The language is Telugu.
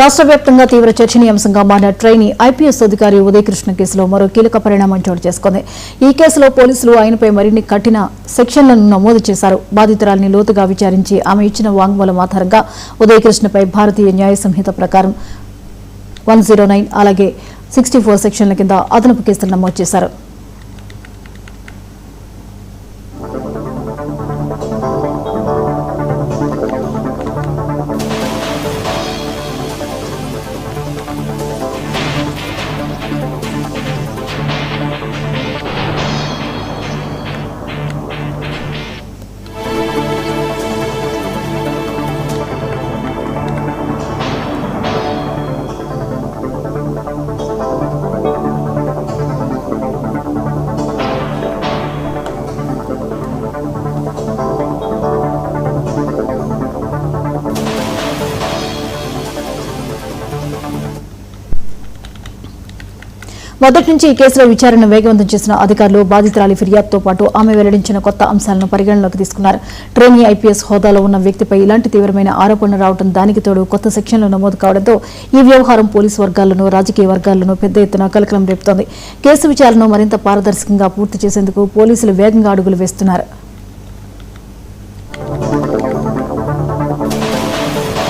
రాష్ట్ర వ్యాప్తంగా తీవ్ర చర్చనీయాంశంగా మారిన ట్రైనీ ఐపీఎస్ అధికారి ఉదయకృష్ణ కేసులో మరో కీలక పరిణామం చోటు చేసుకుంది. ఈ కేసులో పోలీసులు ఆయనపై మరిన్ని కఠిన సెక్షన్లను నమోదు చేశారు. బాధితురాలిని లోతుగా విచారించి ఆమె ఇచ్చిన వాంగ్మూలం ఆధారంగా ఉదయకృష్ణపై భారతీయ న్యాయ సంహిత ప్రకారం 109 అలాగే 64 సెక్షన్ల కింద అదనపు కేసులు నమోదు చేశారు. మొదటి నుంచి ఈ కేసులో విచారణ వేగవంతం చేసిన అధికారులు బాధితురాలి ఫిర్యాదుతో పాటు ఆమె వెల్లడించిన కొత్త అంశాలను పరిగణలోకి తీసుకున్నారు. ట్రైనీ ఐపీఎస్ హోదాలో ఉన్న వ్యక్తిపై ఇలాంటి తీవ్రమైన ఆరోపణలు రావడం, దానికి తోడు కొత్త సెక్షన్లు నమోదు కావడంతో ఈ వ్యవహారం పోలీసు వర్గాలను, రాజకీయ వర్గాలను పెద్ద ఎత్తున కలకలం రేపుతోంది. కేసు విచారణను మరింత పారదర్శకంగా పూర్తి చేసేందుకు పోలీసులు వేగంగా అడుగులు వేస్తున్నారు.